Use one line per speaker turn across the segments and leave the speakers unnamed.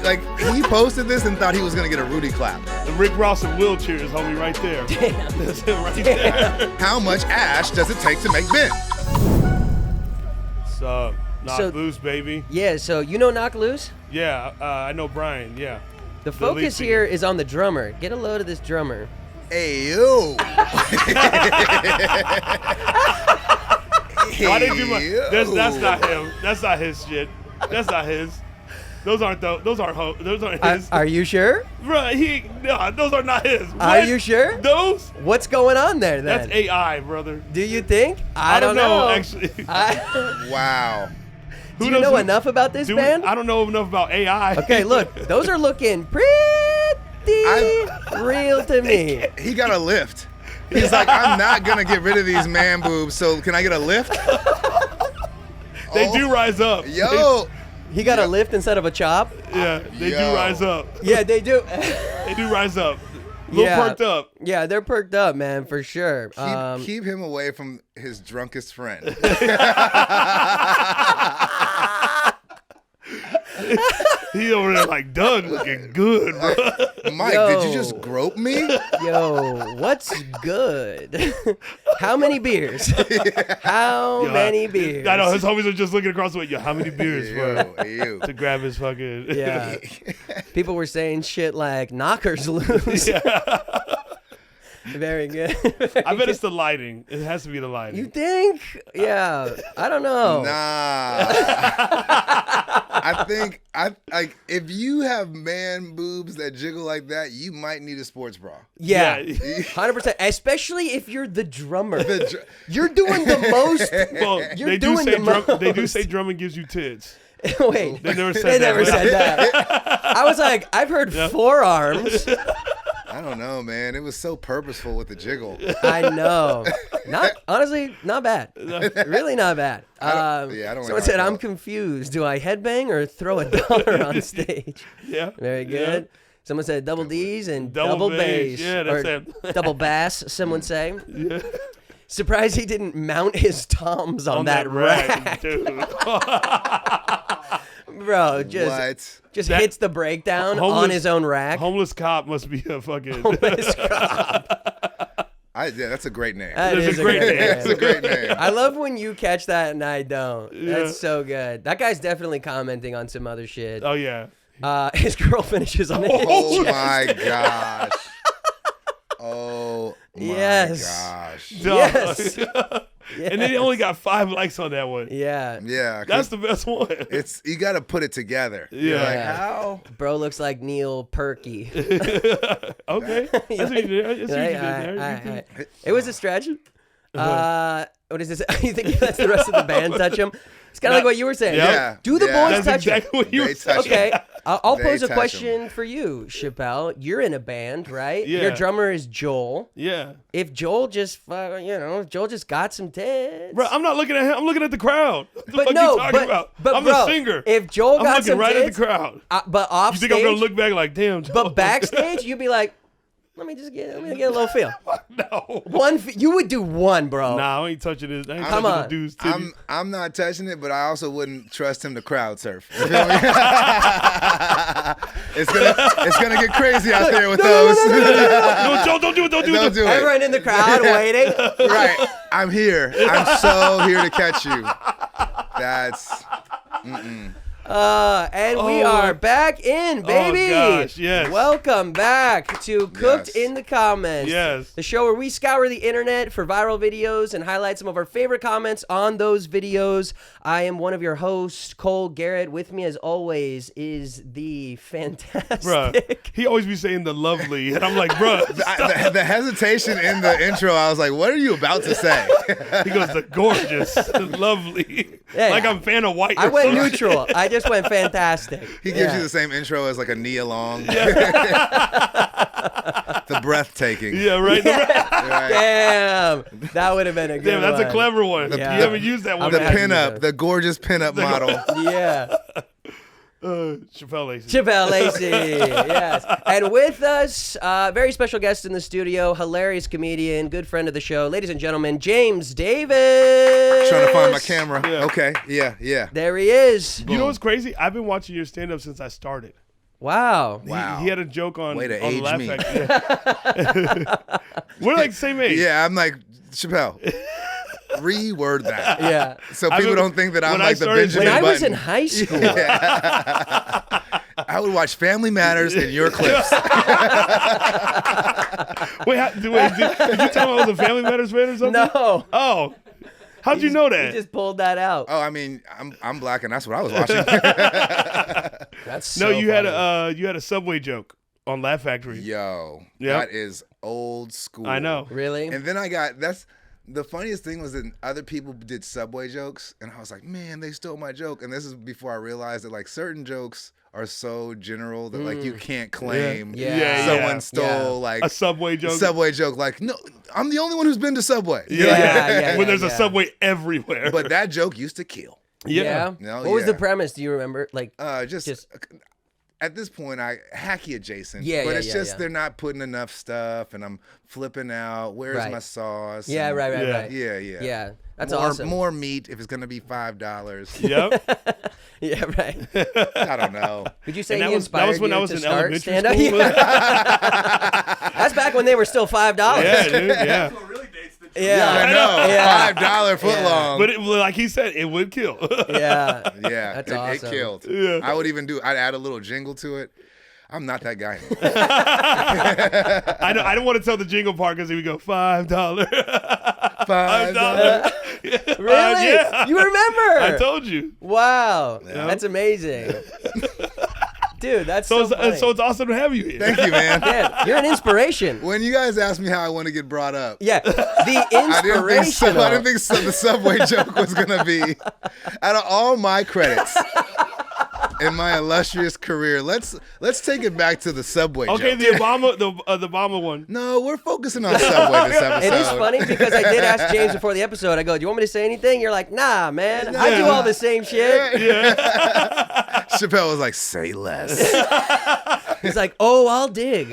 Like, he posted this and thought he was gonna get a Rudy clap.
The Rick Ross of wheelchairs, homie, right there.
Damn.
That's him right there.
How much ash does it take to make Ben?
So, knock
So-
loose, baby.
Yeah, so you know Knock Loose?
Yeah, I know Brian, yeah.
The
lead
focus
singer.
here is on the drummer. Get a load of this drummer.
Hey, yo.
Why did you that's not him. That's not his shit. That's not his. Those aren't his.
Are you sure?
Bro, those are not his.
Are
What?
you sure?
Those?
What's going on there then?
That's AI, brother.
Do you think?
I don't know, actually.
Wow.
Do you know enough about this band?
I don't know enough about AI.
Okay, look, those are looking pretty real to me.
He got a lift. He's like, I'm not gonna get rid of these man boobs, so can I get a lift?
They do rise up.
Yo.
He got a lift instead of a chop?
Yeah, they do rise up.
Yeah, they do.
They do rise up. A little perked up.
Yeah, they're perked up, man, for sure.
Keep him away from his drunkest friend.
He over there like, Doug looking good, bro.
Mike,
Yo.
did you just grope me?
Yo, what's good? How many beers? How many beers?
I know his homies are just looking across the way. Yo, how many beers, bro?
Ew.
To grab his fucking.
Yeah. People were saying shit like knockers loose. Very good.
I bet it's the lighting. It has to be the lighting.
You think? Yeah. I don't know.
Nah. I think if you have man boobs that jiggle like that, you might need a sports bra.
Yeah.
Yeah.
100%. Especially if you're the drummer. You're doing the most.
Well,
You're
they do
doing
say
the
they do
most.
say drumming gives you tits.
Wait.
They never said
They
that.
never said that. I was like, I've heard forearms.
I don't know, man. It was so purposeful with the jiggle.
I know. Honestly, not bad. Really not bad.
I don't like
Someone
how
said,
I
I'm
felt.
confused. Do I headbang or throw a dollar on stage?
Yeah.
Very good.
Yeah.
Someone said double D's and
Double
double
bass.
bass.
Yeah, that's
or
it.
double bass, some would say.
Yeah.
Surprised he didn't mount his toms on that rack.
dude.
Bro, just
That-
hits the breakdown on
Homeless-
his own rack.
Homeless cop must be a fucking.
Homeless cop.
Yeah, that's a great name.
That
That's
is
a great name.
That's a great name.
I love when you catch that and I don't.
Yeah.
That's so good. That guy's definitely commenting on some other shit.
Oh yeah.
His girl finishes on his
Oh
chest.
my gosh. Oh my
Yes.
gosh.
Yes.
And then he only got 5 likes on that one.
Yeah.
Yeah.
That's the best one.
It's you got to put it together.
Yeah.
You're like,
Yeah.
how?
Bro looks like Neil Perky.
Okay. That's what you did. I see what you did there.
Alright. It was a stretch. What is this? You think that's the rest of the band touch him? It's kind of like what you were saying.
Yeah.
Do the
Yeah.
boys
That's
touch him?
exactly what you
They
were
touch
saying.
Okay, I'll
They
pose a
touch
question for you, Chappelle. You're in a band, right?
Yeah.
Your drummer is Joel.
Yeah.
If Joel just, if Joel just got some tits.
Bro, I'm not looking at him. I'm looking at the crowd. What the
But
fuck
no,
you talking about?
but
I'm
bro,
the singer.
if Joel
I'm
got
looking
some
right
tits,
at the crowd.
but off
You
stage,
think I'm gonna look back like, damn? Joel.
but backstage, you'd be like, let me get a little feel.
No.
You would do one, bro.
Nah, I ain't touching this. I ain't
Come
touching
on.
the dude's titties.
I'm not touching it, but I also wouldn't trust him to crowd surf. You feel me? It's gonna get crazy out there with those.
No, Joe, don't do it. Don't do
Don't
it.
do it.
Everyone in the crowd waiting.
Right. I'm here. I'm so here to catch you. That's.
And we are back in, baby.
Oh, gosh, yes.
Welcome back to Cooked
Yes.
in the Comments.
Yes.
The show where we scour the internet for viral videos and highlight some of our favorite comments on those videos. I am one of your hosts, Cole Garrett. With me, as always, is the fantastic.
Bruh, he always be saying the lovely, and I'm like, bruh, stop.
The hesitation in the intro, I was like, what are you about to say?
He goes, the gorgeous, the lovely.
Hey,
like I'm fan of white.
I
or
went
something.
neutral. I just went fantastic.
He gives you the same intro as like a Nia Long. The breathtaking.
Yeah, right.
Right.
Damn. That would have been a good
Damn, that's
one.
a clever one.
Yeah.
You haven't used that one.
The
I'm happy
yet.
pinup, the gorgeous pinup model.
Yeah.
Chappelle Lacey.
Chappelle Lacey, yes. And with us, very special guest in the studio, hilarious comedian, good friend of the show, ladies and gentlemen, James Davis.
Trying to find my camera.
Yeah.
Okay. Yeah.
There he is.
You know what's crazy? I've been watching your stand-up since I started.
Wow.
Wow.
He had a joke on,
Way to
on
age
Laugh
me.
Factory. We're like the same age.
Yeah, I'm like, Chappelle, reword that.
Yeah.
So
I
people
remember
don't think that I'm
when I
like the
started-
Benjamin
When I was
Button.
in high school,
I would watch Family Matters and your clips.
Wait, did you tell him I was a Family Matters fan or something?
no.
Oh. How'd you know that?
You just pulled that out.
Oh, I mean, I'm black and that's what I was watching.
That's
No,
so
you had
funny.
a Subway joke on Laugh Factory.
Yo,
Yep.
that is old school.
I know.
Really?
And then that's the funniest thing was that other people did Subway jokes, and I was like, man, they stole my joke. And this is before I realized that like certain jokes are so general that like you can't claim
Yeah.
someone stole like
A Subway joke.
Subway joke. Like, no, I'm the only one who's been to Subway.
Yeah.
When there's a
yeah.
Subway everywhere.
But that joke used to kill.
Yeah.
No,
What was the
yeah.
premise? Do you remember? Like,
Just at this point, hacky adjacent.
Yeah,
but
yeah,
it's
yeah,
just
yeah.
they're not putting enough stuff, and I'm flipping out. Where's
Right.
my sauce?
yeah,
And-
right.
Yeah.
Yeah. That's
more,
awesome.
More meat if it's gonna be $5.
Yep.
Yeah, right.
I don't know.
Would you say
And
he
that
inspired
was when
you
I was
to
in
start
elementary
stand-up?
school.
Yeah. That's back when they were still $5.
Yeah, dude. Yeah.
Yeah.
I know.
Yeah.
$5 foot
Yeah.
long.
But like he said, it would kill.
Yeah.
yeah,
That's
it
awesome.
killed.
Yeah.
I would even I'd add a little jingle to it. I'm not that guy anymore.
I don't want to tell the jingle part because he would go $5.
$5.
Really?
Yeah.
You remember?
I told you.
Wow. That's amazing. Dude, that's so funny.
So it's awesome to have you here.
Thank you, man.
Man, you're an inspiration.
When you guys asked me how I want to get brought up,
Yeah, the
I
inspirational.
didn't think the Subway joke was gonna be. Out of all my credits in my illustrious career, let's take it back to the Subway
Okay,
joke.
the Obama one.
No, we're focusing on Subway this episode.
It is funny because I did ask James before the episode. I go, "Do you want me to say anything?" You're like, "Nah, man. I do all the same shit."
Chappelle was like, "Say less."
He's like, "Oh, I'll dig."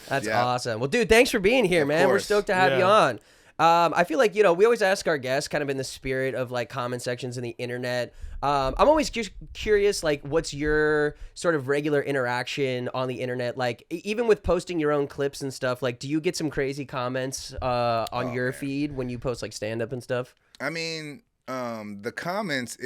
That's
Yeah.
awesome. Well, dude, thanks for being here, man. We're
course.
stoked to have you
Yeah.
on. I feel like, we always ask our guests kind of in the spirit of like comment sections in the internet. I'm always curious, like, what's your sort of regular interaction on the internet? Like, even with posting your own clips and stuff, like, do you get some crazy comments on your feed when you post like stand up and stuff?
I mean, the comments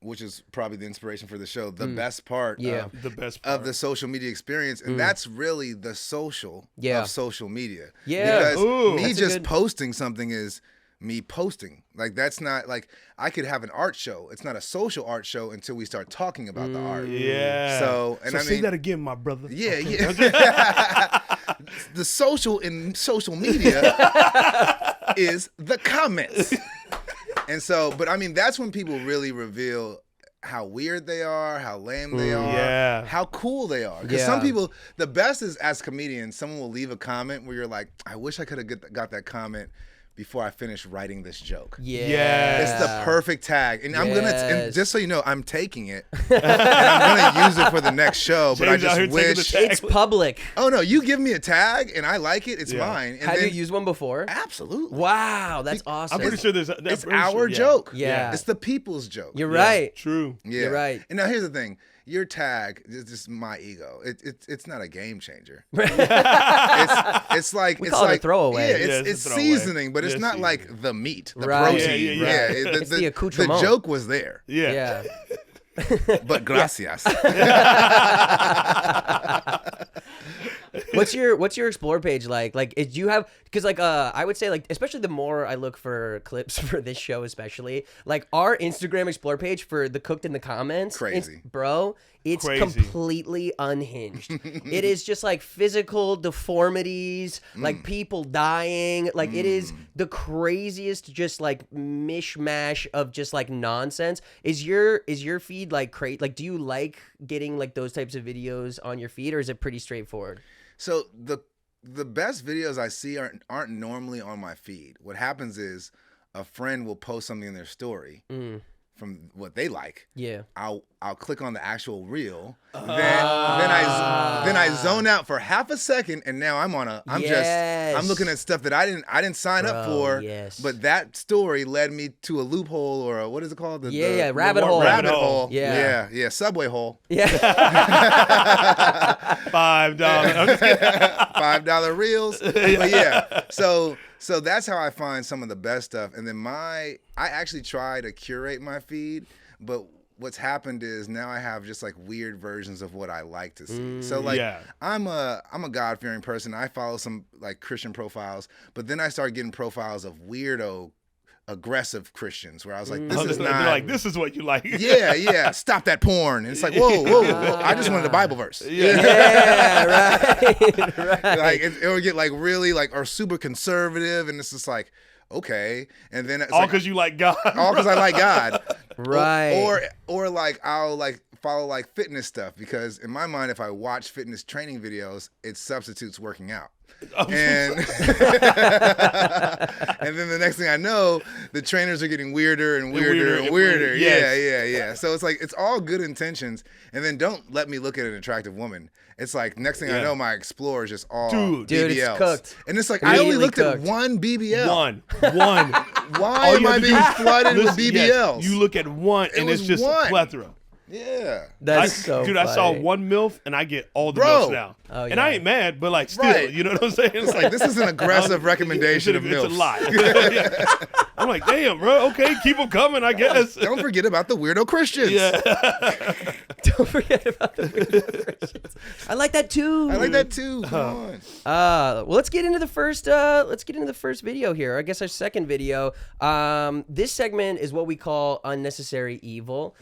which is probably the inspiration for the show, the best part
Yeah.
The best part.
of the social media experience. And that's really the social
Yeah.
of social media.
Yeah.
Because
Ooh.
me
That's a
just
good-
posting something is me posting. Like, that's not like I could have an art show. It's not a social art show until we start talking about the art.
Yeah.
So, and I
say
mean,
that again, my brother.
yeah, yeah. The social in social media is the comments. And so, but I mean, that's when people really reveal how weird they are, how lame they are,
Yeah.
how cool they are. Because
Yeah.
some people, the best is as comedians, someone will leave a comment where you're like, I wish I could have got that comment before I finish writing this joke.
Yeah.
Yes.
It's the perfect tag. And I'm going to, and
Yes.
just so you know, I'm taking it. And I'm going to use it for the next show. But I
James out here
just
taking the
wish.
tag.
It's public.
Oh, no, you give me a tag and I like it. It's
Yeah.
mine. And
Have
then,
you used one before?
Absolutely.
Wow, that's awesome.
I'm pretty sure there's.
It's our joke.
Yeah.
It's the people's joke.
You're right.
True.
Yeah.
You're right.
And now here's the thing. Your tag is just my ego. It's not a game changer. It's like
We
it's
call it a
like
throwaway.
Yeah,
Yeah,
it's
it's a throwaway.
seasoning, but it's
Yeah,
not
seasoning.
like the meat, the
Right.
protein.
Yeah, yeah,
Yeah,
It's the accoutrement.
joke was there,
Yeah.
Yeah.
but gracias.
What's your explore page like? Like, do you have, because like I would say, like, especially the more I look for clips for this show, especially like our Instagram explore page for the Cooked in the Comments,
Crazy.
bro. It's
Crazy.
completely unhinged. It is just like physical deformities, like people dying. Like it is the craziest, just like mishmash of just like nonsense. Is your feed like crazy? Like, do you like getting like those types of videos on your feed, or is it pretty straightforward?
So the best videos I see aren't normally on my feed. What happens is a friend will post something in their story, from what they like.
Yeah.
I'll click on the actual reel. Then I zone out for half a second, and now I'm looking at stuff that I didn't sign up for.
Yes.
But that story led me to a loophole, or a, what is it called? The
rabbit hole.
Rabbit hole.
Yeah.
Subway hole.
Yeah.
$5.
$5 reels. But yeah. So that's how I find some of the best stuff. And then I actually try to curate my feed, but what's happened is now I have just like weird versions of what I like to see. So like I'm a God-fearing person. I follow some like Christian profiles, but then I started getting profiles of weirdo aggressive Christians where I was like, this is not
like, this is what you like.
yeah, stop that porn. And it's like, whoa, I just wanted a Bible verse.
Right.
Like it would get like really like, or super conservative, and it's just like, okay. And then it's
all because you like God.
All because I like God.
Right.
Or like I'll like follow like fitness stuff, because in my mind, if I watch fitness training videos, it substitutes working out. And and then the next thing I know, the trainers are getting weirder and weirder. Yeah. So it's like, it's all good intentions, and then don't let me look at an attractive woman. It's like, next thing I know, my Explore is just all
dude,
BBLs.
it's cooked.
And it's like,
really
I only looked
cooked.
at one BBL.
One.
Why am I being flooded with BBLs?
Yes, you look at one, and it's just a plethora.
Yeah.
That's so
dude,
funny.
I saw one MILF, and I get all the MILFs now.
Oh,
and I ain't mad, but like, still,
Right.
you know what I'm saying?
It's like, this is an aggressive recommendation of MILFs.
It's a lot. Yeah. I'm like, damn, bro. Okay, keep them coming, I guess.
Don't forget about the weirdo Christians.
Yeah.
Don't forget about the weirdo Christians. I like that too.
Come on.
Well, let's get into the first video here. I guess our second video. This segment is what we call unnecessary evil.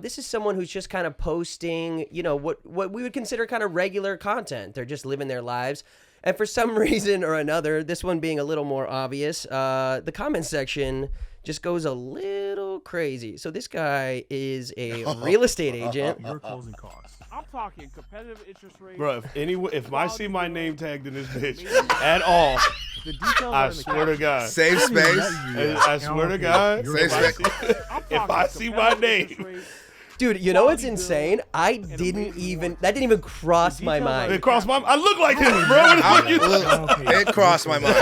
This is someone who's just kind of posting, you know, what we would consider kind of regular content. They're just living their lives. And for some reason or another, this one being a little more obvious, the comment section just goes a little crazy. So this guy is a real estate agent.
Your closing costs. I'm talking competitive interest rates.
Bro, if I see my name tagged in this bitch at all,
The details
I swear to God.
Save space.
I swear to God.
Save space.
If I see my name.
Dude, you know what's insane? That didn't even cross my mind.
It crossed my mind. I look like him, bro. What the fuck you
It crossed my mind.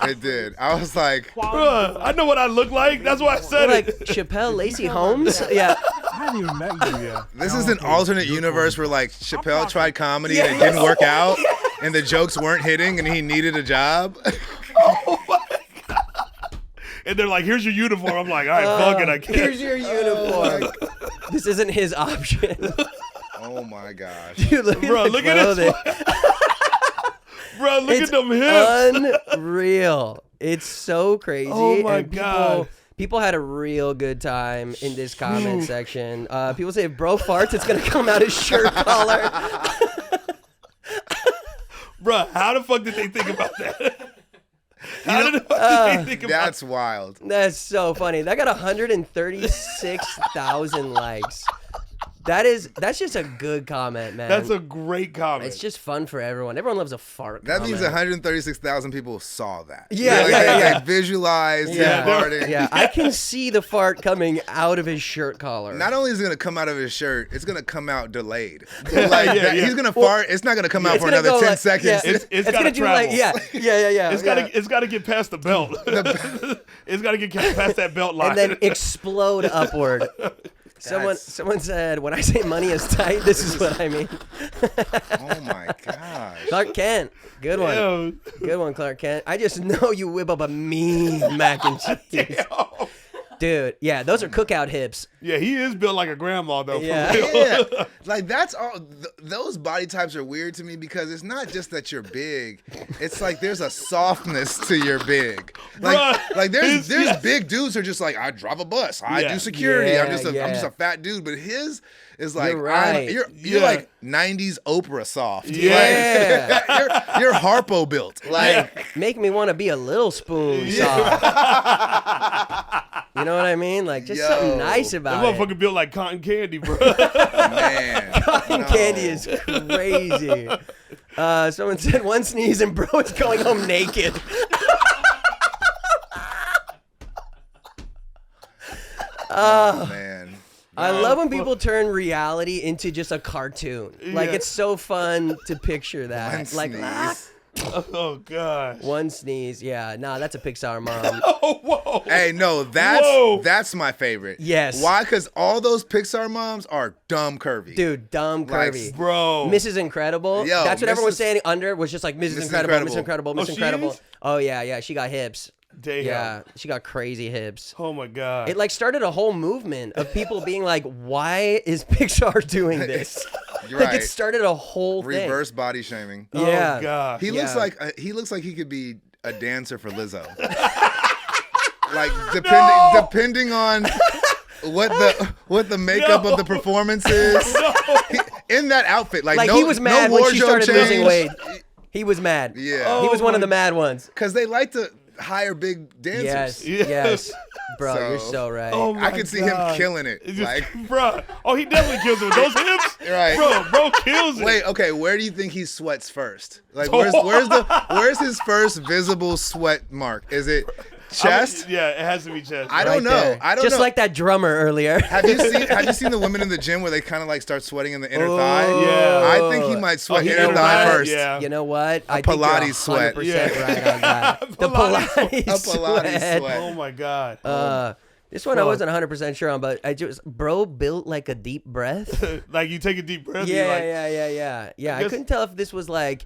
It did. I was like,
Bro, I know what I look like. That's why I said
Like
it.
Chappelle, Lacey Holmes? Yeah.
I haven't even met you yet.
this is an alternate universe where like Chappelle tried comedy and it didn't work out, and the jokes weren't hitting, and he needed a job.
Oh my God. And they're like, here's your uniform. I'm like, all right, fuck it, I can't.
Here's your uniform. This isn't his option.
Oh my gosh.
Dude, look
Bro,
at
look at this. Bro, look at them hips.
Unreal. It's so crazy.
Oh my
and
God.
People had a real good time in this comment section. People say, if bro farts, it's going to come out his shirt collar.
Bro, how the fuck did they think about that? How the fuck did they think about
That's wild.
That's so funny. That got 136,000 likes. That's just a good comment, man.
That's a great comment.
It's just fun for everyone. Everyone loves a fart.
That
comment.
means 136,000 people saw that.
Yeah,
They visualized him farting.
Yeah, I can see the fart coming out of his shirt collar.
Not only is it going to come out of his shirt, it's going to come out delayed. He's going to fart. It's not going to come out for another 10 seconds.
Yeah,
it's got to
travel.
travel. It's got to get past the belt. It's got to get past that belt line.
And then explode upward. Someone said, when I say money is tight, this is what I mean.
Oh my gosh.
Clark Kent. Good one.
Damn.
Good one, Clark Kent. I just know you whip up a mean mac and cheese.
Damn.
Dude, yeah, those are cookout hips.
Yeah, he is built like a grandma though.
Yeah.
For real.
Yeah, like that's all. Those body types are weird to me, because it's not just that you're big. It's like there's a softness to your big. Like there's big dudes who are just like, I drive a bus, I do security,
Yeah,
I'm just a fat dude. But his is like,
You're right.
you're like 90s Oprah soft.
Yeah.
Like, you're Harpo built. Like
Make me want to be a little spoon soft. You know what I mean? Like, just something nice
That
about it.
motherfucker built like cotton candy, bro.
man,
Cotton candy is crazy. Someone said one sneeze and bro is going home naked.
Oh man.
I love when people turn reality into just a cartoon. Like, it's so fun to picture that.
One
Like,
sneeze.
Oh gosh.
one sneeze. Yeah, nah, that's a Pixar mom.
Oh whoa.
Hey, no, that's my favorite.
Yes.
Why? Because all those Pixar moms are dumb curvy.
Dude, dumb
Like,
curvy.
Bro.
Mrs. Incredible.
Yo,
That's what everyone was
Mrs.
saying under was just like Mrs.
Mrs.
Incredible, Mrs.
Incredible.
Incredible, Mrs.
Oh, she
Incredible.
is?
Oh yeah, she got hips.
Damn.
Yeah, she got crazy hips.
Oh my god.
It like started a whole movement of people being like, "Why is Pixar doing this?"
You're
Like
right.
it started a whole thing.
Reverse body shaming.
Yeah.
Oh god.
He looks
Yeah.
like he could be a dancer for Lizzo. Like depending on what the makeup of the performance is. In that outfit, like
Like he was mad
no
when she
wardrobe
started losing
change.
weight. He was mad.
Yeah.
He was one of the
my-
mad ones.
Because they like to hire big dancers.
Yes,
Yes.
yes, bro,
So-
you're so right.
Oh my
I could see him
God.
killing it.
It's just,
Like,
bro. Oh, he definitely kills it with those hips.
Right.
Bro kills it.
wait, okay, where do you think he sweats first? Like, where's his first visible sweat mark? Is it chest?
Yeah, it has to be chest.
I don't
Right
know.
there.
I don't
Just
know.
like that drummer earlier.
Have you seen the women in the gym where they kind of like start sweating in the inner thigh?
Yeah.
I think he might sweat
he
inner
inner
thigh
thigh?
first.
Yeah.
You know what? I
Pilates
think
sweat.
you're 100% right on that. The Pilates,
A Pilates sweat.
Oh my god.
This one I wasn't 100% sure on, but I just bro built like a deep breath.
Like you take a deep breath.
Yeah,
you're like,
yeah. I
guess-
couldn't tell if this was like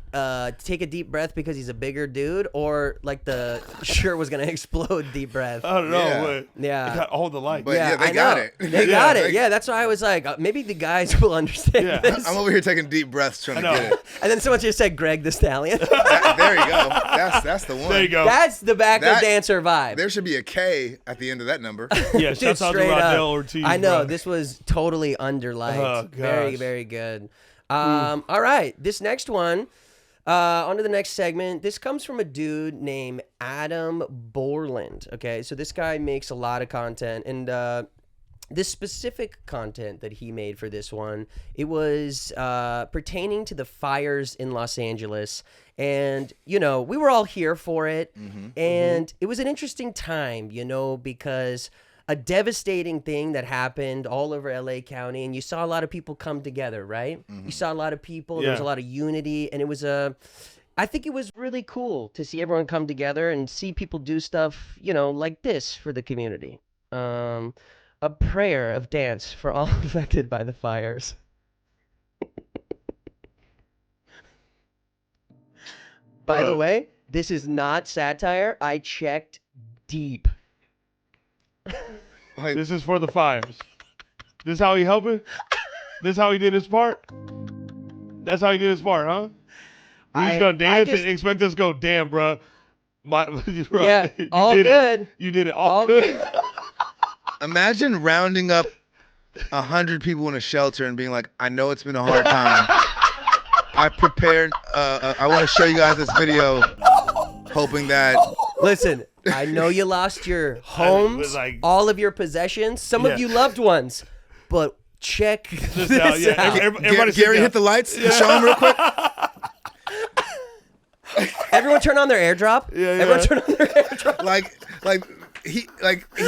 take a deep breath because he's a bigger dude, or like the shirt was gonna explode deep breath.
I don't know.
Yeah.
But
Yeah.
it got all the light.
But yeah, they
I
got
know.
it.
They
Yeah,
got it.
they-
Yeah, that's why I was like, maybe the guys will understand
Yeah.
this.
I'm over here taking deep breaths trying to
I know.
get it.
And then someone just said Greg the Stallion.
There you go. That's the one.
There you go.
That's the backup
That-
dancer vibe.
There should be a K at the end of that number.
Yeah,
Dude,
shouts out to
straight up.
Rodell Ortiz.
I know
bro.
this was totally underliked.
Oh,
Very,
gosh.
very good. All right, this next one. On to the next segment. This comes from a dude named Adam Borland. Okay, so this guy makes a lot of content, and this specific content that he made for this one, it was pertaining to the fires in Los Angeles. And, you know, we were all here for it. And it was an interesting time, you know, because a devastating thing that happened all over LA County, and you saw a lot of people come together, right? You saw a lot of people, there was a
Yeah.
lot of unity, and it was I think it was really cool to see everyone come together and see people do stuff, you know, like this for the community. A prayer of dance for all affected by the fires. By the way, this is not satire. I checked deep.
Like,
This is for the fires. This how he helping? This how he did his part? That's how he did his part, huh? We just gonna dance and expect us to go, damn, bro. Bro,
Yeah,
you
all
did
good.
It. You did it all,
All
good.
good.
imagine rounding up 100 people in a shelter and being like, I know it's been a hard time. I prepared, I want to show you guys this video, hoping that,
Listen, I know you lost your homes,
like-
all of your possessions, some
Yeah.
of you loved ones, but check this
out, yeah.
out.
Everybody sit
Gary
down.
hit the lights, show him real quick.
Everyone turn on their airdrop.
Yeah, yeah.
Everyone turn on their airdrop.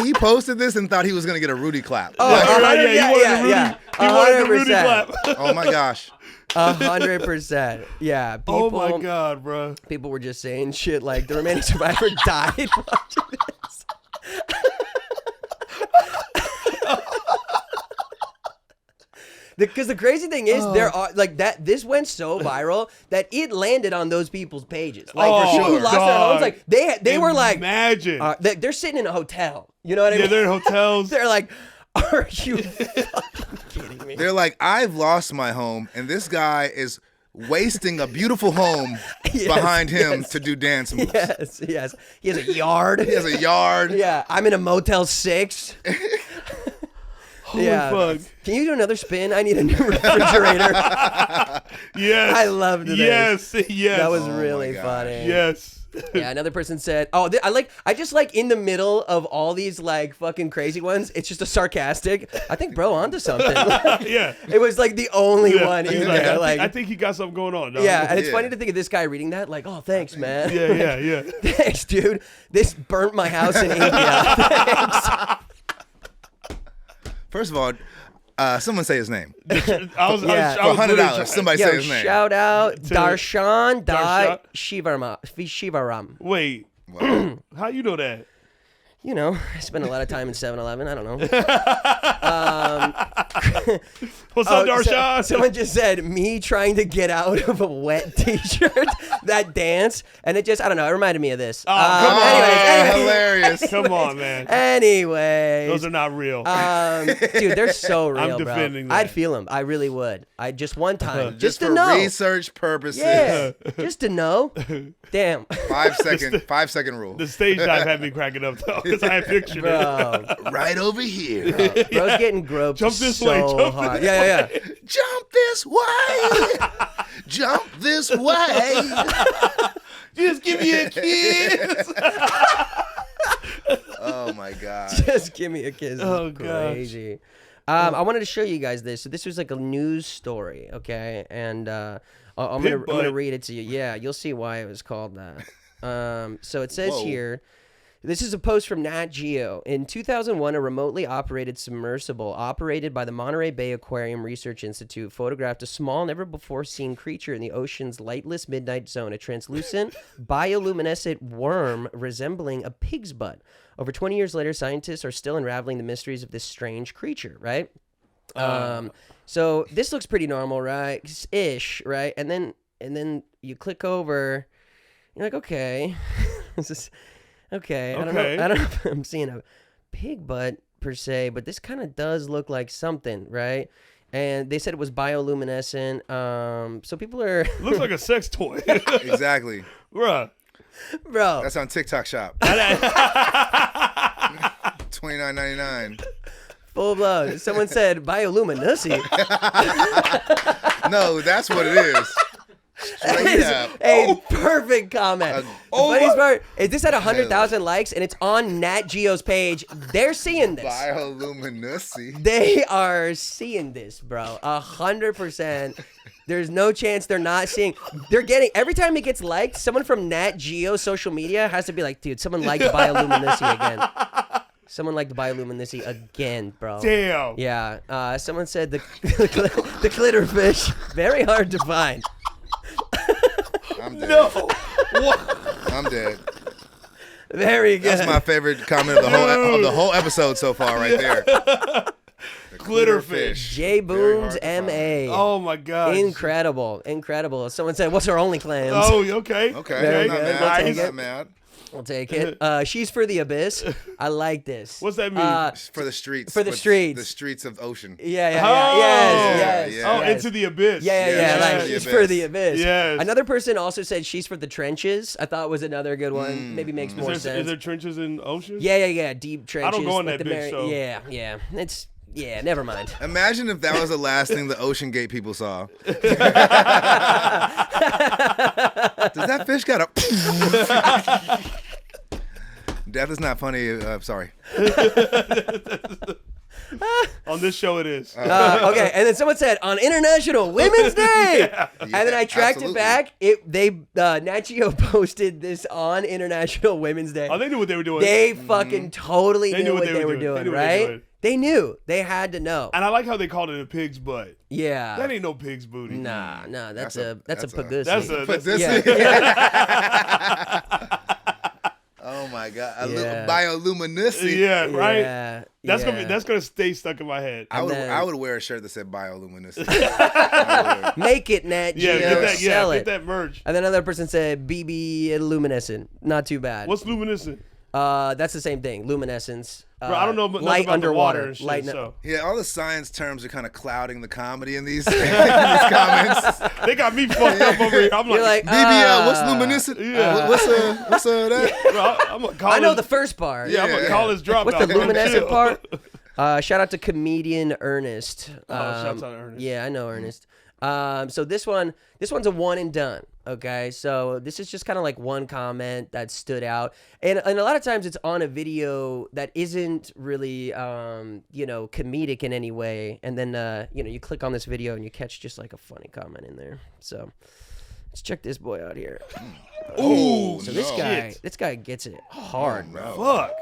He posted this and thought he was going to get a Rudy clap.
Oh,
Like,
Yeah, yeah, he wanted the Rudy
100%.
clap.
oh my gosh.
100%. Yeah. People,
Oh my god, bro.
People were just saying shit like the remaining survivor died watching this. Because the crazy thing is, there are like that. This went so viral that it landed on those people's pages. Like
Oh,
for people who lost their
dog.
homes, like they were like,
Imagine.
they're sitting in a hotel. You know what I
Yeah,
mean?
they're in hotels.
They're like, are you fucking kidding me?
They're like, I've lost my home, and this guy is wasting a beautiful home
Yes,
behind him
yes.
to do dance moves.
Yes, yes. He has a yard.
He has a yard.
Yeah, I'm in a Motel 6.
Holy
Yeah.
fuck.
Can you do another spin? I need a new refrigerator.
Yes.
I loved this.
Yes. Yes.
That was
Oh my
really
gosh.
funny.
Yes.
Yeah, another person said, "Oh, I just like in the middle of all these like fucking crazy ones, it's just a sarcastic. I think bro onto something.
Yeah.
It was like the only
Yeah.
one in
He's
there.
I think he got something going on. Dog.
yeah, and it's
Yeah.
funny to think of this guy reading that, like, oh, thanks, man.
Yeah.
Thanks, dude. This burnt my house in India. Thanks.
First of all, someone say his name.
I was
For
literally
$100,
trying-
somebody
Yo,
say his name.
shout out
To-
Darshan
Darshan?
Shivaram.
Wait,
Wow.
how you know that?
You know, I spend a lot of time in 7-Eleven. I don't know.
What's up,
Oh,
Darshan?
someone just said me trying to get out of a wet T-shirt. That dance, and it just—I don't know. It reminded me of this.
Oh, come on,
anyways,
hilarious.
Come on, man.
Anyways,
Those are not real.
dude, they're so real,
I'm
bro.
defending that.
I'd feel them. I really would. I just one time,
Just
to
for
know.
research purposes.
Yeah, just to know. Damn,
5-second rule.
The stage dive had me cracking up though, because I had pictured it.
bro.
Right over here.
Bro's getting groped
Jump this
so
way, jump
hard.
this
Yeah.
Jump this way. Jump this way.
Just give me a kiss.
Oh my God.
Just give me a kiss.
Oh,
It's
gosh.
crazy. I wanted to show you guys this. So this was like a news story, okay? And I'm gonna read it to you. Yeah, you'll see why it was called that. So it says
Whoa.
here. This is a post from Nat Geo. In 2001, a remotely operated submersible operated by the Monterey Bay Aquarium Research Institute photographed a small, never-before-seen creature in the ocean's lightless midnight zone, a translucent, bioluminescent worm resembling a pig's butt. Over 20 years later, scientists are still unraveling the mysteries of this strange creature, right? So this looks pretty normal, right? Ish, right? And then you click over, you're like, okay, this is... Okay, I don't know if I'm seeing a pig butt per se, but this kind of does look like something, right? And they said it was bioluminescent. So people are
Looks like a sex toy.
Exactly.
Bruh.
bro.
That's on TikTok shop. $29.99.
Full blown. Someone said bioluminescent.
No, that's what it is.
That is a perfect comment. The funniest part is this had 100,000 likes and it's on Nat Geo's page. They're seeing this.
Bioluminescent.
They are seeing this, bro. 100%. There's no chance they're not seeing. They're getting every time it gets liked. Someone from Nat Geo social media has to be like, dude, someone liked bioluminescent again. Someone liked bioluminescent again, bro.
Damn.
Yeah. Someone said the glitterfish very hard to find.
I'm dead.
No. What?
I'm dead.
Very good.
That's my favorite comment of the whole episode so far, right there. The
Glitterfish.
J
Very
Booms
hard to find.
MA.
Oh my god.
Incredible. Someone said, "What's her OnlyFans?"
Oh, okay.
Okay,
Very
I'm not
good.
mad.
We'll
I'm
take
not
it.
mad.
We'll take it. She's for the abyss. I like this.
What's that mean?
For the streets.
For the streets.
The streets of ocean.
Yeah.
Oh.
Yes.
Yeah.
Oh,
yes.
into the abyss.
Yeah.
Yeah,
Like
she's
she's
for
for
the
the abyss.
Yes.
Another person also said she's for the trenches. I thought was another good one. Maybe makes more
Is
sense.
there trenches in ocean?
Yeah. Deep trenches.
go in
like
that
the
bitch, so-
Yeah. Yeah. Never mind.
Imagine if that was the last thing the Ocean Gate people saw. Does that fish got a... Death is not funny. Sorry.
On this show, it is.
Okay, and then someone said on International Women's Day, and then I tracked
absolutely.
it back. Nat Geo posted this on International Women's Day.
Oh, they knew what they were doing.
They fucking totally
They
knew what they were doing,
They knew what they were
right?
doing.
They knew. They had to know.
And I like how they called it a pig's butt.
Yeah.
That ain't no pig's booty.
Nah. That's a
that's a-
pussy.
That's a.
But
That's,
this
Yeah.
Oh my God. A
Yeah.
little bioluminescent.
yeah, right.
Yeah.
That's
yeah.
gonna stay stuck in my head.
I would
then-
I would wear a shirt that said bioluminescent. I would.
Make it, Nat Geo.
Yeah, get that. Yeah,
Sell
get
it.
that merch.
And then another person said BB luminescent. Not too bad.
What's luminescent?
That's the same thing. Luminescence.
Bro, I don't know nothing
light
about
underwater.
the water and shit,
light.
so.
Yeah, all the science terms are kind of clouding the comedy in these, in these comments.
They got me fucked up over here. I'm
You're like,
BBL, what's luminescent?
Yeah.
What's that?
bro, I'm a college,
I know the first part.
Yeah, I'm a
Yeah.
college dropout.
What's the
bro.
luminescent
Chill.
part? Shout out to comedian Ernest.
shouts out to Ernest.
Yeah, I know Ernest. So this one's a one and done. Okay, so this is just kind of like one comment that stood out, and a lot of times it's on a video that isn't really comedic in any way, and then you click on this video and you catch just like a funny comment in there. So let's check this boy out here.
Ooh,
So this
Shit.
guy gets it hard, bro.
Fuck.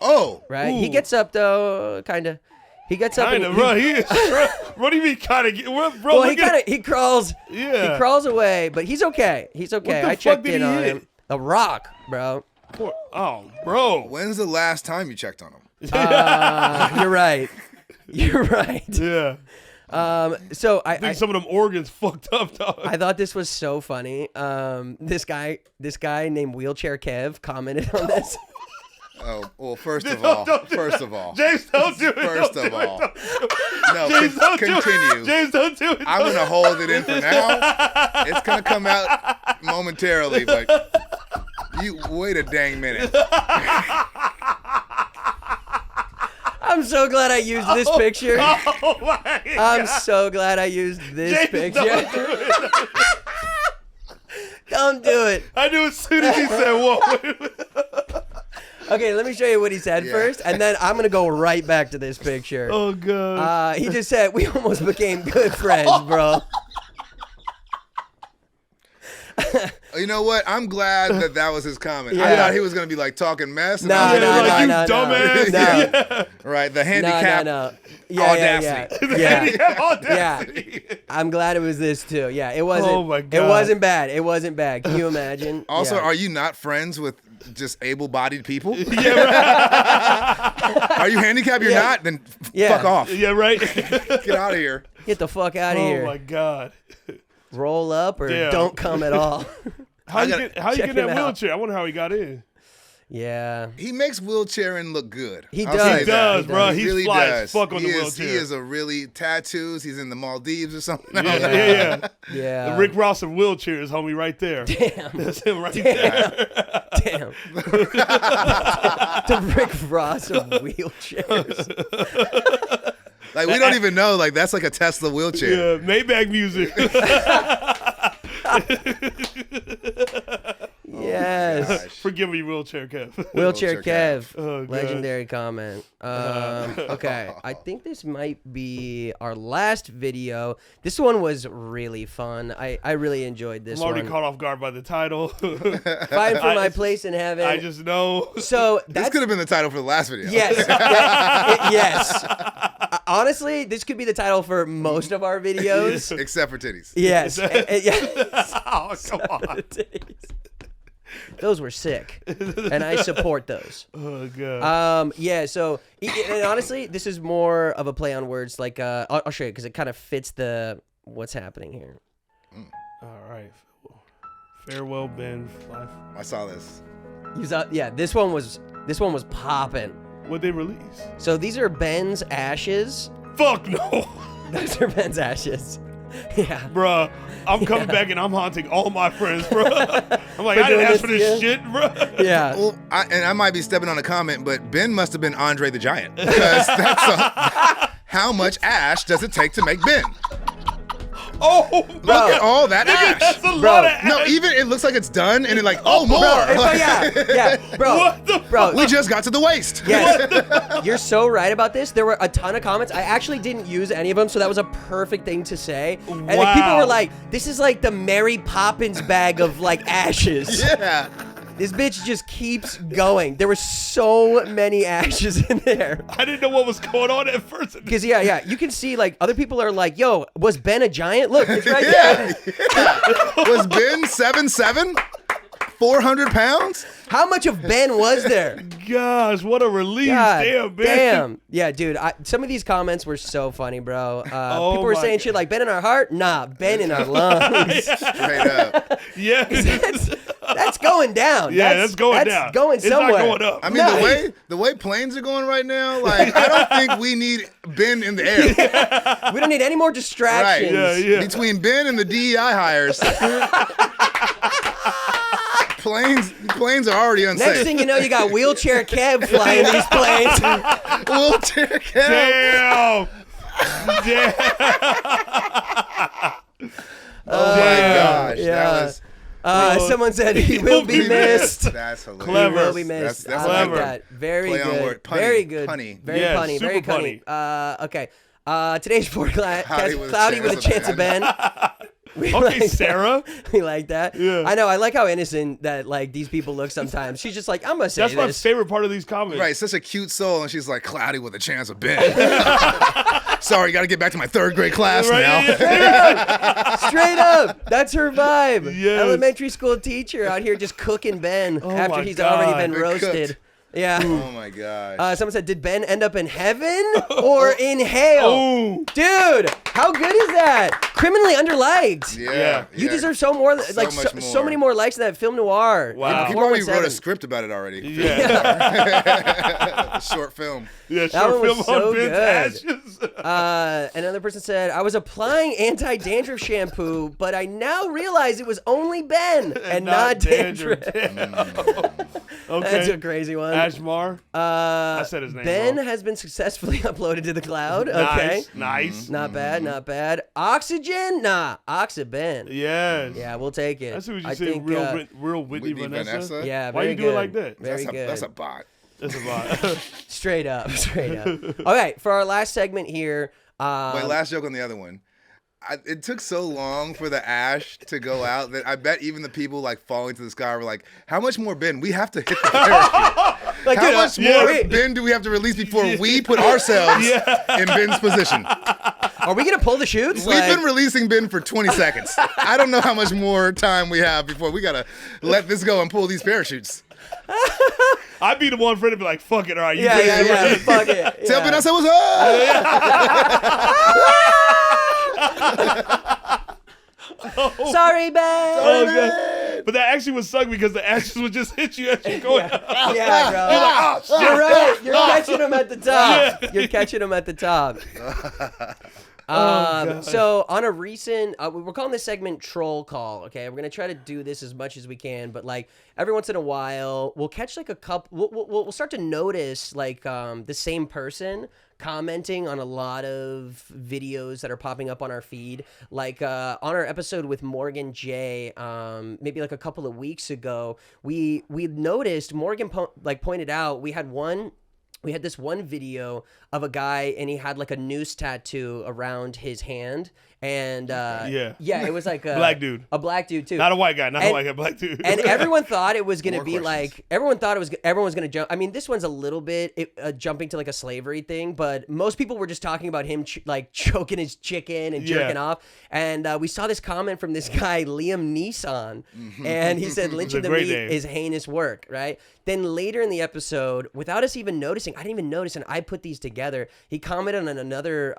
Oh,
Right?
Ooh.
He gets up though, kind of. He gets up
Kinda,
and
bro. He is. What do you mean, kind of? Bro,
well,
look at.
he crawls.
Yeah.
He crawls away, but he's okay. He's okay.
the
I
fuck
checked
did
in
he
on
hit?
him. A rock, bro.
Oh, bro.
When's the last time you checked on him?
You're right. You're right.
Yeah.
So
I think some of them organs fucked up, dog.
I thought this was so funny. This guy named Wheelchair Kev commented on this.
Oh, well, first of all,
James, don't do it.
First
Don't
of
do it,
all,
don't do it.
no,
James, don't do
continue.
it. James, don't do it.
I'm gonna hold it in for now. It's gonna come out momentarily, but you wait a dang minute.
I'm so glad I used this picture.
Oh my
I'm
God.
so glad I used this
James,
picture.
don't do it.
Don't do it.
I knew as soon as he said, "Whoa."
Okay, let me show you what he said first, and then I'm gonna go right back to this picture.
Oh God.
He just said we almost became good friends, bro.
You know what? I'm glad that was his comment. I
Yeah.
thought he was gonna be like talking mess. And
No,
I was
no,
gonna be
no,
like,
you
no,
dumbass.
no.
Yeah.
right, the handicap.
No. Yeah,
audacity.
Yeah.
Yeah, audacity.
I'm glad it was this too. Yeah, it wasn't.
Oh my
It
God.
wasn't bad. It wasn't bad. Can you imagine?
Also,
Yeah.
are you not friends with just able-bodied people?
Yeah, right.
Are you handicapped? You're
Yeah.
not? Then
Yeah.
fuck off.
Yeah, right.
Get out of here.
Get the fuck out of
Oh
here.
my God.
Roll up or
Damn.
don't come at all.
How you get
check
in that
him out.
wheelchair? I wonder how he got in.
Yeah.
He makes wheelchairing look good.
He
I'll
does.
say
He
that.
does,
He
bro.
does.
He
He's
really
fly
does.
as fuck on the
He
wheelchair.
is a really tattoos. He's in the Maldives or something.
Yeah.
Yeah.
The Rick Ross of wheelchairs, homie, right there.
Damn.
That's him right there.
Damn. The Rick Ross of wheelchairs.
Like we don't even know. Like that's like a Tesla wheelchair.
Yeah, Maybach music.
Yes.
Forgive me, wheelchair Kev.
Wheelchair
Wheelchair
Kev.
Oh, God.
Legendary comment. Okay. I think this might be our last video. This one was really fun. I really enjoyed this
I'm already
one.
caught off guard by the title.
Fighting for my place in heaven.
I just know.
So
This
that's
could have been the title for the last video.
yes. Yes. Honestly, this could be the title for most of our videos.
Except for titties.
Yes. Yes.
Oh, come on.
Those were sick, and I support those.
Oh, God.
Yeah. So, and honestly, this is more of a play on words. Like, I'll show you because it kind of fits the what's happening here.
All right. Farewell, Ben.
I saw this.
You saw, yeah. This one was popping.
What'd they release?
So these are Ben's ashes.
Fuck no.
Those are Ben's ashes. Yeah.
Bruh, I'm coming back and I'm haunting all my friends, bro. I'm like, I
doing
didn't ask
this
for this
again?
shit, bro.
Yeah.
Well, I might be stepping on a comment, but Ben must have been Andre the Giant because how much ash does it take to make Ben?
Oh,
Look at all that ash.
that's a
Bro,
lot of ass.
No, even it looks like it's done, and it like, oh, more.
Yeah, bro.
What the
Bro,
We just got to the waist.
yes, you're so right about this. There were a ton of comments. I actually didn't use any of them, so that was a perfect thing to say. And like, people
Wow.
were like, "This is like the Mary Poppins bag of like ashes."
Yeah.
This bitch just keeps going. There were so many ashes in there.
I didn't know what was going on at first.
Because yeah, you can see like other people are like, "Yo, was Ben a giant? Look, it's right there."
Was Ben 7'7"? 400 pounds?
How much of Ben was there?
Gosh, what a release.
God
Damn, man.
damn. Yeah, dude. Some of these comments were so funny, bro. People were
my
saying
God.
shit like Ben in our heart. Nah, Ben in our lungs.
Straight up.
Yeah.
That's going down.
Yeah, that's going down.
That's going
It's
somewhere.
not going up.
I mean,
No.
the way planes are going right now, like, I don't think we need Ben in the air.
We don't need any more distractions.
Yeah, yeah.
Between Ben and the DEI hires, planes are already unsafe.
Next thing you know, you got wheelchair Kev flying these planes.
Wheelchair cab.
Damn. Damn.
Oh my gosh.
yeah.
That was
Someone said he will be missed.
That's hilarious.
Clever.
He will be missed.
That's
I like
clever.
that. Very
Play on
good.
word. Punny.
Very good.
Punny.
Very
Yeah,
punny.
super
Very punny. Okay. Today's
Cloudy with a
cloudy with a chance of Ben.
Okay, Sarah.
We like that.
Yeah.
I know. I like how innocent that like these people look sometimes. She's just like, I'm gonna say
That's my
this.
favorite part of these comments.
Right, such a cute soul, and she's like cloudy with a chance of Ben. Sorry, got to get back to my 3rd grade class
Right,
now.
yeah.
Straight up. That's her vibe.
Yes.
Elementary school teacher out here just cooking Ben after
my
he's
God.
already been
Been
roasted.
cooked.
Yeah.
Oh my gosh.
Someone said, did Ben end up in heaven or in hell?
Oh.
Dude, how good is that? Criminally underliked.
Yeah.
You deserve so more,
So
like
much
so
more.
many more likes than that film noir.
Wow.
People already
417.
wrote a script about it already.
Yeah.
A short film.
Yeah,
That
short
one was
film
so
on Ben's
good.
ashes.
Another person said, I was applying anti-dandruff shampoo, but I now realize it was only Ben and not dandruff.
Okay.
That's a crazy one.
Ashmar. I said his name
Ben
wrong.
has been successfully uploaded to the cloud. Okay.
Nice.
Not bad, not bad. Oxygen? Nah, Oxyben.
Yes.
Yeah, we'll take it.
I see what you
I
say.
think,
Real Whitney
Whitney
Vanessa.
Vanessa?
yeah,
Why
very
you do it
good.
like that?
Very good.
That's a bot.
That's a lot.
Straight up, straight up. Okay, for our last segment here.
Wait, last joke on the other one. It took so long for the ash to go out that I bet even the people like falling to the sky were like, how much more Ben? We have to hit the parachute.
Like,
How
dude,
much more Ben do we have to release before we put ourselves in Ben's position?
Are we gonna pull the chutes?
We've been releasing Ben for 20 seconds. I don't know how much more time we have before we gotta let this go and pull these parachutes.
I'd be the one friend to be like, fuck it, all right. You
yeah,
crazy,
yeah,
right?
fuck it.
Tell
yeah.
Ben I said what's up.
Sorry, Ben.
Oh, God. But that actually would suck because the ashes would just hit you as you're going up.
Yeah, bro.
You're like, oh, shit.
You're right. You're catching them at the top. You're catching them at the top.
God.
So on a recent, we're calling this segment Troll Call. Okay, we're gonna try to do this as much as we can, but like every once in a while, we'll catch like a couple. We'll start to notice like the same person commenting on a lot of videos that are popping up on our feed. Like on our episode with Morgan J, maybe like a couple of weeks ago, we noticed Morgan pointed out we had this one video of a guy and he had like a noose tattoo around his hand. And it was like a
Black dude.
A black dude too.
Not a white guy, not a white guy, black dude.
And everyone thought it was going to
More
be
questions.
like, everyone was going to jump. I mean, this one's a little bit jumping to like a slavery thing, but most people were just talking about him like choking his chicken and jerking off. And we saw this comment from this guy, Liam Neeson, and he said, lynching the
great
meat
name.
is heinous work, right? Then later in the episode, without us even noticing, I didn't even notice, and I put these together, he commented on another,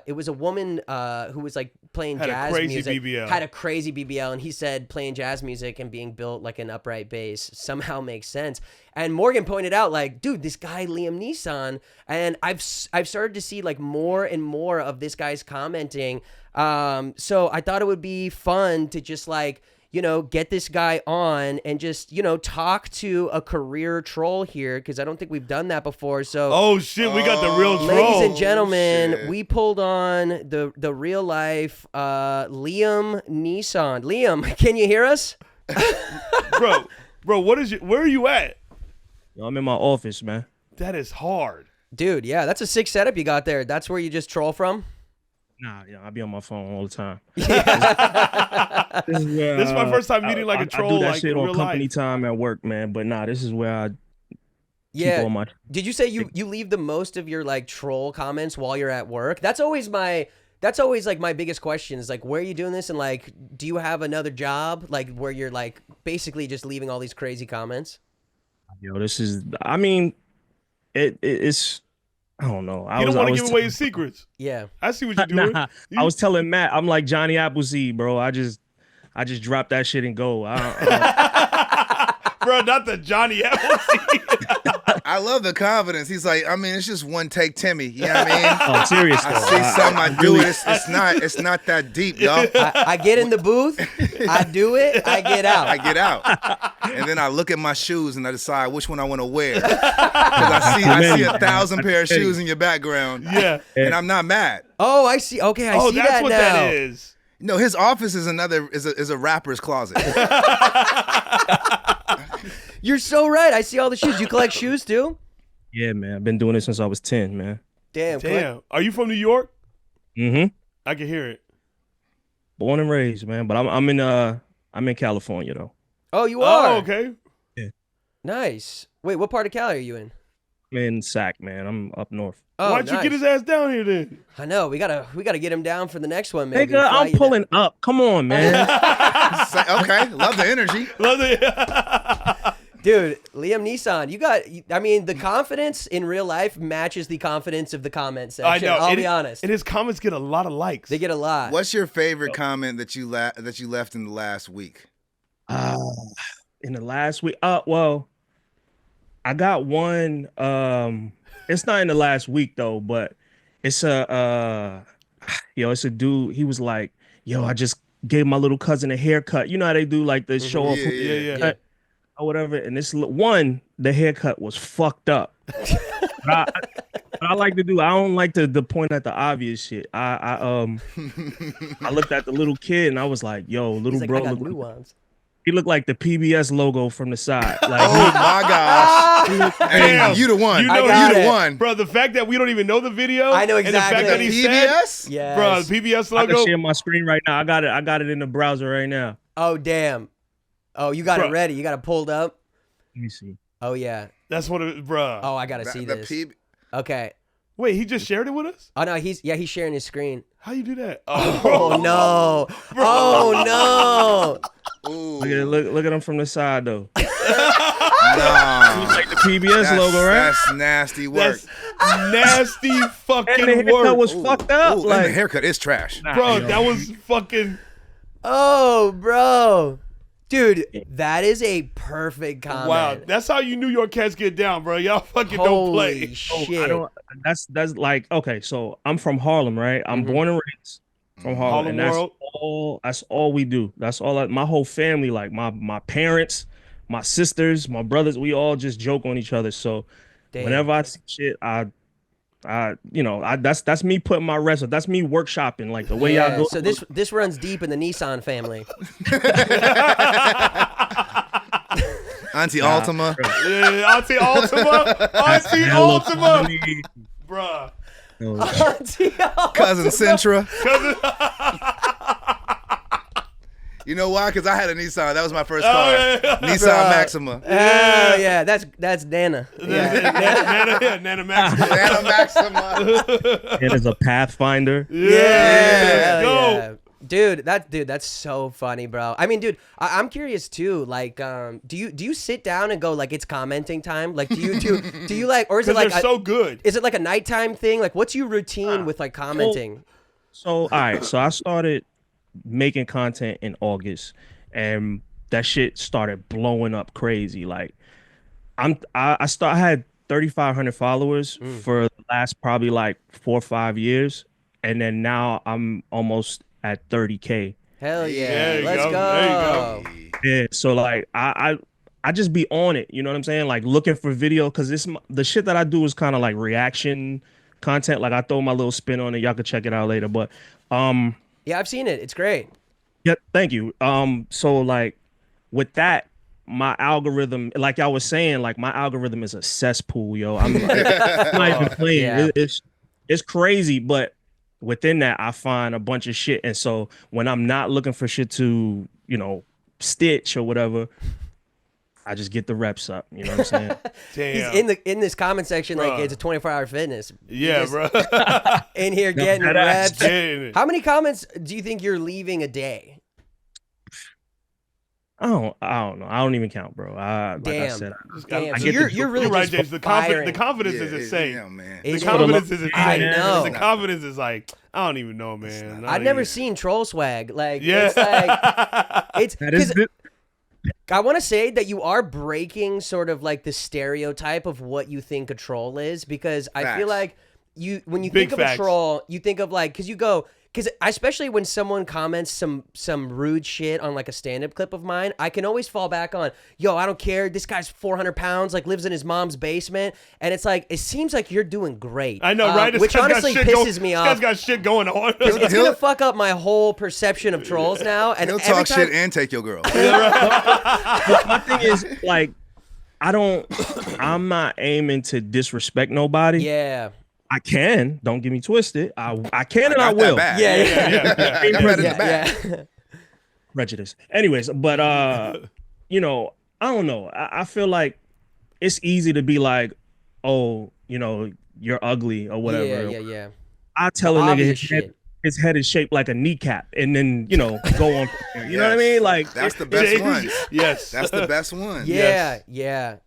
it was a woman who was like playing
Had a
jazz
crazy
music.
BBL.
Had a crazy BBL, and he said playing jazz music and being built like an upright bass somehow makes sense. And Morgan pointed out, like, dude, this guy Liam Neeson, and I've started to see like more and more of this guy's commenting. So I thought it would be fun to just like, you know, get this guy on and just, you know, talk to a career troll here, because I don't think we've done that before. So
oh, shit, we got the real troll.
ladies and gentlemen,
shit.
we pulled on the real life Liam Neeson. Liam, can you hear us?
Bro, where are you at?
Yo, I'm in my office, man.
That is hard.
Dude, yeah, that's a sick setup you got there. That's where you just troll from?
Nah, I be on my phone all the time.
This is my first time meeting like a troll.
I do that
like,
shit
in
on
real
company
life.
time at work, man. But nah, this is where I keep all my.
Did you say you leave the most of your like troll comments while you're at work? That's always like my biggest question is like, where are you doing this? And like, do you have another job? Like where you're like basically just leaving all these crazy comments?
Yo, this is. I mean, it's. I don't know.
You don't want to give away his secrets.
Yeah.
I see what you're doing.
Nah, I was telling Matt, I'm like Johnny Appleseed, bro. I just drop that shit and go.
Bro, not the Johnny Appleseed.
I love the confidence. He's like, I mean, it's just one take Timmy. You know what I mean?
Oh, serious though.
I see something, I do it. It's not that deep, y'all.
I get in the booth, I do it, I get out.
I get out, and then I look at my shoes and I decide which one I want to wear. Because I see 1,000 pair of shoes in your background.
Yeah.
And I'm not mad.
Oh, I see. Okay, I see
that's
that
what
now.
that is.
No, his office is a rapper's closet.
You're so right. I see all the shoes. You collect shoes too?
Yeah, man. I've been doing this since I was 10, man.
Damn.
Damn. Are you from New York?
Mm-hmm.
I can hear it.
Born and raised, man. But I'm in California though.
Oh, you are?
Oh, okay.
Nice. Wait, what part of Cali are you in?
I'm in Sac, man. I'm up north.
Oh,
Why'd you get his ass down here then?
I know. We gotta get him down for the next one, maybe.
Nigga,
Fly
I'm
you down.
pulling up. Come on, man.
Okay, love the energy.
Love it.
Dude, Liam Neeson, I mean, the confidence in real life matches the confidence of the comment section.
I know.
I'll be honest.
And his comments get a lot of likes.
They get a lot.
What's your favorite comment that you left in the last week?
In the last week, well, I got one. It's not in the last week though, but it's it's a dude. He was like, "Yo, I just gave my little cousin a haircut." You know how they do like the show off
Yeah.
or whatever. And this one, the haircut was fucked up. But I like to do. I don't like to point at the obvious shit. I looked at the little kid and I was like, "Yo, little
He's like,
bro,
I got
look,
nuance.
he looked like the PBS logo from the side." Like,
Oh my gosh!
Damn.
And you the one.
You know
You
got
the
it.
one.
Bro, the fact that we don't even know the video.
I know
And the fact that
exactly.
he said,
PBS?
Yes.
bro, the PBS
I can
logo.
share my screen right now. I got it in the browser right now.
Oh, damn. Oh, you got
Bro.
it ready. You got it pulled up.
Let me see.
Oh, yeah.
That's what it, bro.
Oh, I got to see this. Okay.
Wait, he just shared it with us?
Oh, no, he's sharing his screen.
How you do that?
Oh, no. Oh, no.
Ooh.
Look at him from the side though.
Nah.
Looks like the PBS logo, right?
That's nasty work.
That's nasty
And the
fucking
haircut
work.
was fucked up.
Ooh, and
Like,
the haircut is trash.
Bro, that was fucking.
Oh, bro. Dude, that is a perfect comment.
Wow. That's how you New York cats get down, bro. Y'all fucking don't
Holy
play.
shit.
I don't. That's like, okay. So I'm from Harlem, right? I'm born and raised from Harlem,
Harlem
and that's
World.
all. That's all we do. That's all. My whole family, like my parents, my sisters, my brothers, we all just joke on each other. So
Damn.
whenever I see shit, that's me putting my rest. That's me workshopping, like the way y'all
Yeah,
go.
so this runs deep in the Nissan family.
Auntie Altima.
Yeah, Auntie Ultima. Auntie Ultima. Bruh.
Cousin Centra. You know why? Because I had a Nissan. That was my first car.
yeah.
Nissan
Bruh.
Maxima.
Oh yeah, that's Nana. Yeah.
Nana Max.
Nana Maxima.
It is a Pathfinder.
Yeah,
Go.
yeah. Dude, that's so funny, bro. I mean, dude, I'm curious too. Like, do you sit down and go like it's commenting time? Like, do you like, or is it
Because
like
they're so good.
is it like a nighttime thing? Like, what's your routine with like commenting?
So all right, so I started making content in August, and that shit started blowing up crazy. Like, I had 3,500 followers for the last probably like 4 or 5 years, and then now I'm almost at 30K.
Hell
There
yeah,
you
let's
go.
go.
There you go.
Yeah, so like I just be on it, you know what I'm saying? Like looking for video, because the shit that I do is kind of like reaction content. Like I throw my little spin on it. Y'all can check it out later. But
Yeah, I've seen it. It's great.
yeah, thank you. So like with that, my algorithm, like I was saying, like my algorithm is a cesspool, yo. I'm not even playing.
Yeah.
It's crazy, but within that, I find a bunch of shit. And so when I'm not looking for shit to, stitch or whatever, I just get the reps up. You know what I'm saying?
Damn.
He's in this comment section like
Bruh.
it's a 24-hour fitness.
Yeah,
He's
bro.
in here getting
that ass
reps.
Getting it.
How many comments do you think you're leaving a day?
I don't know. I don't even count, bro. Like I
Damn.
said,
Damn.
I
So
get
you're really
right,
just
James. The
firing.
confidence is
Yeah,
insane.
yeah, man.
The
It's-
confidence is insane.
I know.
The confidence is like, I don't even know, man.
I've never seen troll swag. Like,
Yeah.
it's like, it's
that is
'cause I want to say that you are breaking sort of like the stereotype of what you think a troll is, because I feel
Facts.
like when you
Big
think of
facts.
a troll, you think of like, because especially when someone comments some rude shit on like a stand-up clip of mine, I can always fall back on, yo, I don't care, this guy's 400 pounds, like lives in his mom's basement, and it's like, it seems like you're doing great.
I know, right? This
Which
guy's got
honestly
shit
pisses me
This
off.
guy's got shit going on.
It's gonna fuck up my whole perception of trolls now, and
He'll
every
talk
time,
shit and take your girl.
my thing is like I'm not aiming to disrespect nobody.
yeah.
I can. Don't get me twisted. I can and I
got that
will.
bag.
Yeah.
I got that in the
Yeah,
bag.
yeah.
Prejudice. Anyways, but you know, I don't know. I feel like it's easy to be like, oh, you know, you're ugly or whatever.
Yeah.
I tell a nigga
Obvious
his head is shaped like a kneecap, and then you know go on. You know what I mean? Like
That's the best one.
Yes.
That's the best one.
Yeah,
Yes.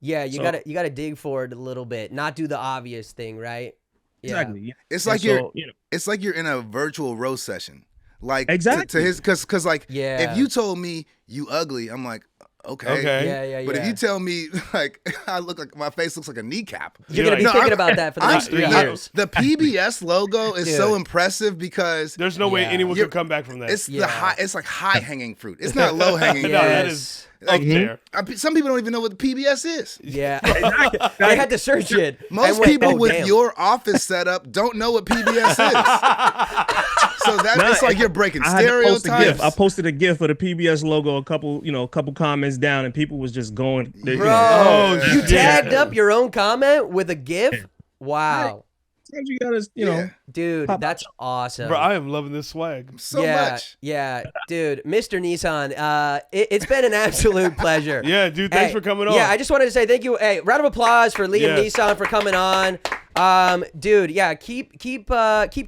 yeah. You
So-
gotta dig for it a little bit, not do the obvious thing, right? Yeah.
exactly. Yeah.
It's
And
like
so, you know,
it's like you're in a virtual roast session. Like
Exactly.
to his cause like
Yeah.
if you told me you ugly, I'm like, okay.
Okay.
Yeah.
But if you tell me like I look like my face looks like a kneecap,
You're gonna be
No,
thinking about that for the next 3 years.
The PBS logo is so
Dude.
impressive because
There's no way
Yeah.
anyone could come back from that.
it's
Yeah.
it's like high hanging fruit. It's not low hanging
No,
fruit.
that
Yes.
is up there.
Some people don't even know what the PBS is.
Yeah. I had to search it.
Most
and went,
people
oh,
with
damn.
your office setup don't know what PBS is. So it's like you're breaking
I had to post a
stereotypes.
GIF. I posted a GIF of the PBS logo, a couple comments down, and people was just going. You
Bro,
know,
Oh,
you
shit.
tagged up your own comment with a GIF? Wow.
sometimes you gotta, you know.
Yeah.
Dude,
Pop-
that's awesome.
Bro, I am loving this swag.
so
yeah,
much.
Yeah, dude, Mr. Nissan, it's been an absolute pleasure.
Yeah, dude, thanks
Hey,
for coming on.
Yeah, I just wanted to say thank you. Hey, round of applause for Liam
Yes.
Nissan for coming on. Dude, yeah, keep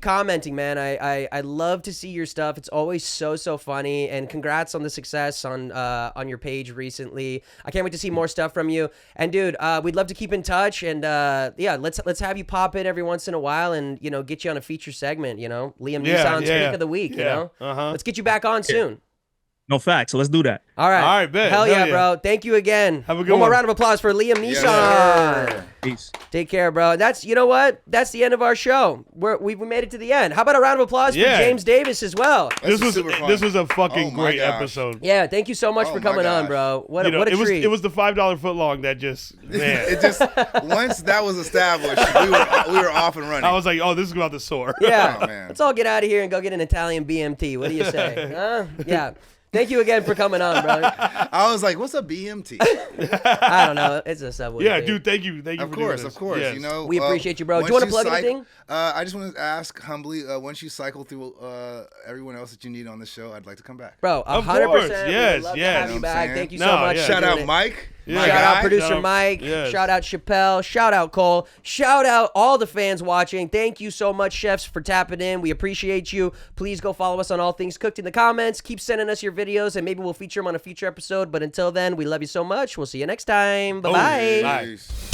commenting, man. I love to see your stuff. It's always so funny, and congrats on the success on your page recently. I can't wait to see more stuff from you. And dude, we'd love to keep in touch, and yeah, let's have you pop in every once in a while, and you know, get you on a feature segment. You know, Liam Nissan's pick of the week. You know, let's get you back on soon.
No facts. So let's do that.
All right.
All right, bet.
Hell
Hell
yeah,
yeah.
bro. Thank you again.
Have a good
one more
one.
round of applause for Liam Nissan.
Yes, sir.
Peace.
Take care, bro. That's, you know what? That's the end of our show. We made it to the end. How about a round of applause
Yeah.
for James Davis as well?
This was
super fun.
this was a fucking
Oh my
great
gosh.
episode.
Yeah, thank you so much
Oh
for
my
coming on,
gosh.
bro. What
You know,
a treat.
it was the $5 footlong that just man.
It just once that was established, we were off and running.
I was like, oh, this is about to soar.
Yeah.
Oh, man.
Let's all get out of here and go get an Italian BMT. What do you say? Huh? Yeah. Thank you again for coming on, brother.
I was like, what's a BMT?
I don't know. It's a Subway.
Yeah,
thing.
dude, thank you for doing this.
Of course.
Yes.
You know,
We appreciate you, bro. Do
once
you want to plug
cycle-
anything?
I just want to ask humbly, once you cycle through everyone else that you need on the show, I'd like to come back.
Bro,
Of
100%.
course.
We would
Yes,
love to
yes.
have you
You know what
back.
I'm saying?
Thank you
No,
so much.
yeah.
for
Shout
doing
out
it.
Mike.
Yeah.
My
Shout out
guy.
producer
Shout-
Mike.
yes.
Shout out Chappelle. Shout out Cole. Shout out all the fans watching. Thank you so much, chefs, for tapping in. We appreciate you. Please go follow us on all things cooked in the comments. Keep sending us your videos, and maybe we'll feature them on a future episode. But until then, we love you so much. We'll see you next time. Bye-bye.
Bye.
Peace.